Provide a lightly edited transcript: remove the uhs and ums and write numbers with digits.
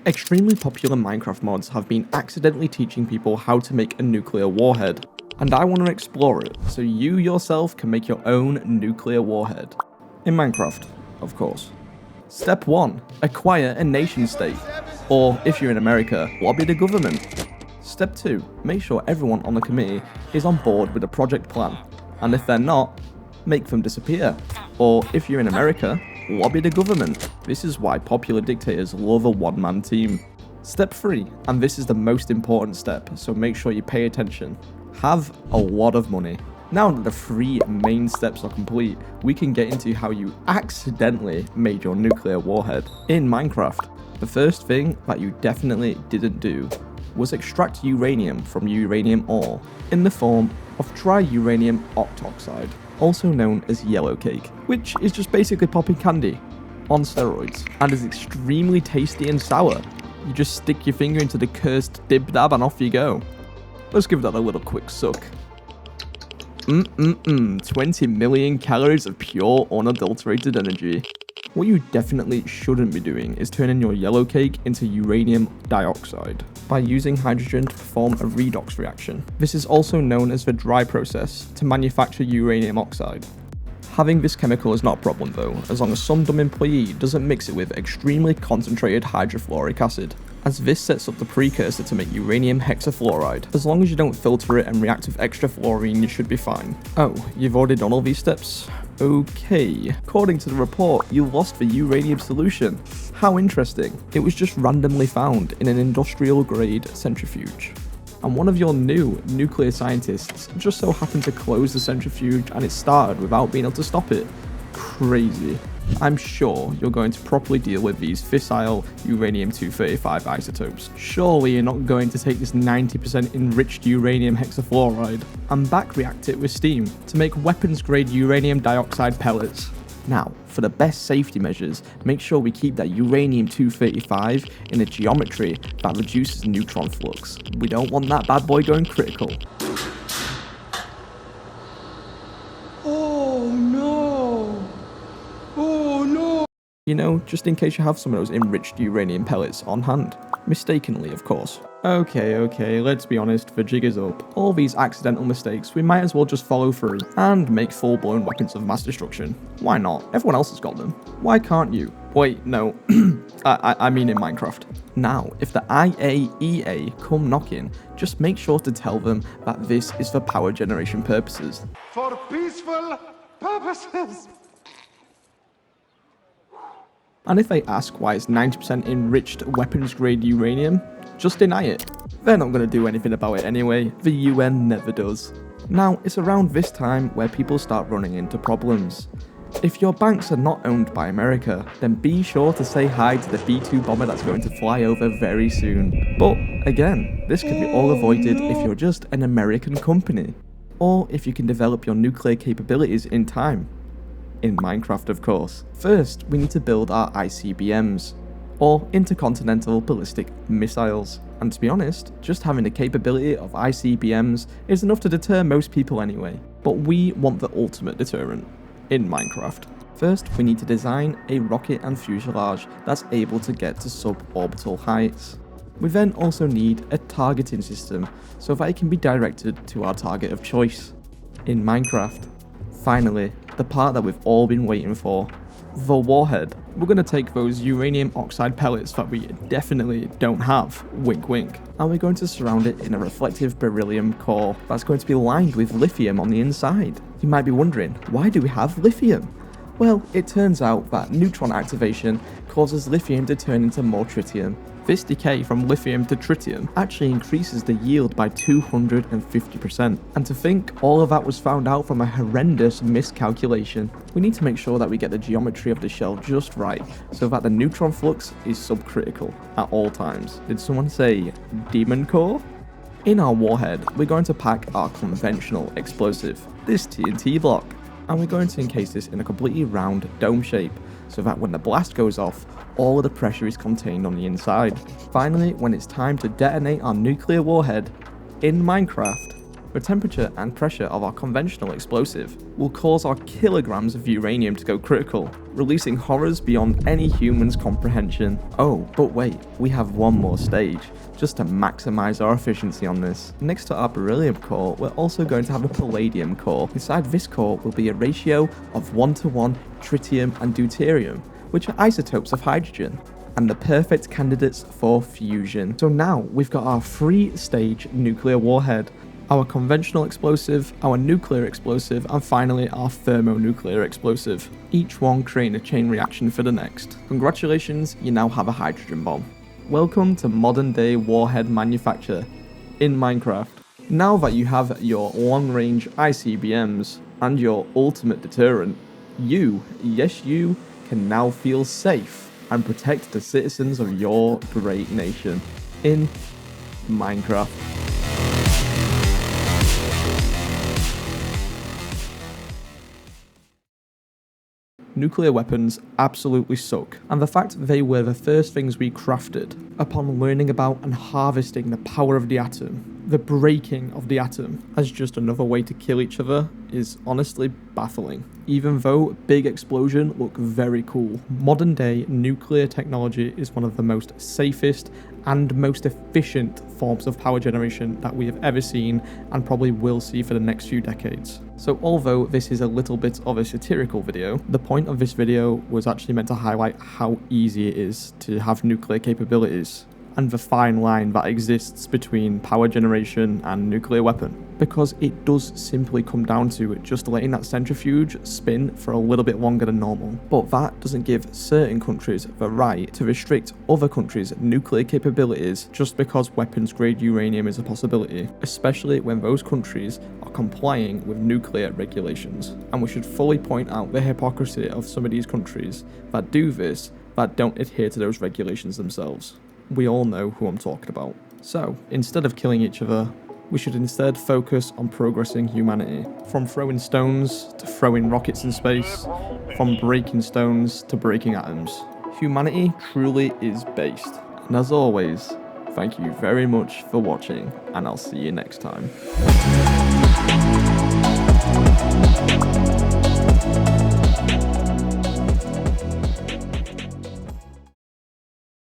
Extremely popular Minecraft mods have been accidentally teaching people how to make a nuclear warhead, and I want to explore it so you yourself can make your own nuclear warhead. In Minecraft, of course. Step 1. Acquire a nation state, or if you're in America, lobby the government. Step 2. Make sure everyone on the committee is on board with a project plan, and if they're not, make them disappear. Or if you're in America, lobby the government. This is why popular dictators love a one-man team. Step 3, and this is the most important step, so make sure you pay attention. Have a lot of money. Now that the 3 main steps are complete, we can get into how you accidentally made your nuclear warhead. In Minecraft, the first thing that you definitely didn't do was extract uranium from uranium ore in the form of tri-uranium octoxide, also known as yellow cake, which is just basically popping candy on steroids and is extremely tasty and sour. You just stick your finger into the cursed dib-dab and off you go. Let's give that a little quick suck. 20 million calories of pure unadulterated energy. What you definitely shouldn't be doing is turning your yellow cake into uranium dioxide by using hydrogen to perform a redox reaction. This is also known as the dry process to manufacture uranium oxide. Having this chemical is not a problem though, as long as some dumb employee doesn't mix it with extremely concentrated hydrofluoric acid, as this sets up the precursor to make uranium hexafluoride. As long as you don't filter it and react with extra fluorine, you should be fine. Oh, you've already done all these steps? Okay. According to the report, you lost the uranium solution. How interesting. It was just randomly found in an industrial grade centrifuge. And one of your new nuclear scientists just so happened to close the centrifuge and it started without being able to stop it. Crazy. I'm sure you're going to properly deal with these fissile uranium-235 isotopes. Surely you're not going to take this 90% enriched uranium hexafluoride and back react it with steam to make weapons-grade uranium dioxide pellets. Now, for the best safety measures, make sure we keep that uranium-235 in a geometry that reduces neutron flux. We don't want that bad boy going critical. Oh no! Oh no! You know, just in case you have some of those enriched uranium pellets on hand. Mistakenly, of course. Okay, let's be honest, the jig is up. All these accidental mistakes, we might as well just follow through and make full-blown weapons of mass destruction. Why not? Everyone else has got them. Why can't you? Wait, no. I mean in Minecraft. Now, if the IAEA come knocking, just make sure to tell them that this is for power generation purposes. For peaceful purposes! And if they ask why it's 90% enriched weapons-grade uranium, just deny it. They're not going to do anything about it anyway, the UN never does. Now, it's around this time where people start running into problems. If your banks are not owned by America, then be sure to say hi to the B-2 bomber that's going to fly over very soon. But, again, this can be all avoided if you're just an American company. Or if you can develop your nuclear capabilities in time. In Minecraft, of course. First, we need to build our ICBMs, or intercontinental ballistic missiles. And to be honest, just having the capability of ICBMs is enough to deter most people anyway. But we want the ultimate deterrent in Minecraft. First, we need to design a rocket and fuselage that's able to get to suborbital heights. We then also need a targeting system so that it can be directed to our target of choice in Minecraft. Finally, the part that we've all been waiting for, the warhead. We're going to take those uranium oxide pellets that we definitely don't have, wink wink, and we're going to surround it in a reflective beryllium core that's going to be lined with lithium on the inside. You might be wondering, why do we have lithium? Well, it turns out that neutron activation causes lithium to turn into more tritium. This decay from lithium to tritium actually increases the yield by 250%. And to think all of that was found out from a horrendous miscalculation. We need to make sure that we get the geometry of the shell just right, so that the neutron flux is subcritical at all times. Did someone say demon core? In our warhead, we're going to pack our conventional explosive, this TNT block. And we're going to encase this in a completely round dome shape, so that when the blast goes off, all of the pressure is contained on the inside. Finally, when it's time to detonate our nuclear warhead in Minecraft, The temperature and pressure of our conventional explosive will cause our kilograms of uranium to go critical, releasing horrors beyond any human's comprehension. Oh, but wait, we have one more stage, just to maximize our efficiency on this. Next to our beryllium core, we're also going to have a palladium core. Inside this core will be a ratio of 1:1 tritium and deuterium, which are isotopes of hydrogen, and the perfect candidates for fusion. So now we've got our 3-stage nuclear warhead, our conventional explosive, our nuclear explosive, and finally our thermonuclear explosive, each one creating a chain reaction for the next. Congratulations, you now have a hydrogen bomb. Welcome to modern day warhead manufacture in Minecraft. Now that you have your long-range ICBMs and your ultimate deterrent, you, yes you, can now feel safe and protect the citizens of your great nation in Minecraft. Nuclear weapons absolutely suck, and the fact they were the first things we crafted upon learning about and harvesting the power of the atom, the breaking of the atom, as just another way to kill each other is honestly baffling. Even though big explosion look very cool, modern day nuclear technology is one of the most safest and most efficient forms of power generation that we have ever seen and probably will see for the next few decades. So although this is a little bit of a satirical video, the point of this video was actually meant to highlight how easy it is to have nuclear capabilities and the fine line that exists between power generation and nuclear weapon, because it does simply come down to just letting that centrifuge spin for a little bit longer than normal. But that doesn't give certain countries the right to restrict other countries' nuclear capabilities just because weapons grade uranium is a possibility, especially when those countries are complying with nuclear regulations. And we should fully point out the hypocrisy of some of these countries that do this, that don't adhere to those regulations themselves. We all know who I'm talking about. So, instead of killing each other, we should instead focus on progressing humanity. From throwing stones to throwing rockets in space, from breaking stones to breaking atoms. Humanity truly is based. And as always, thank you very much for watching, and I'll see you next time.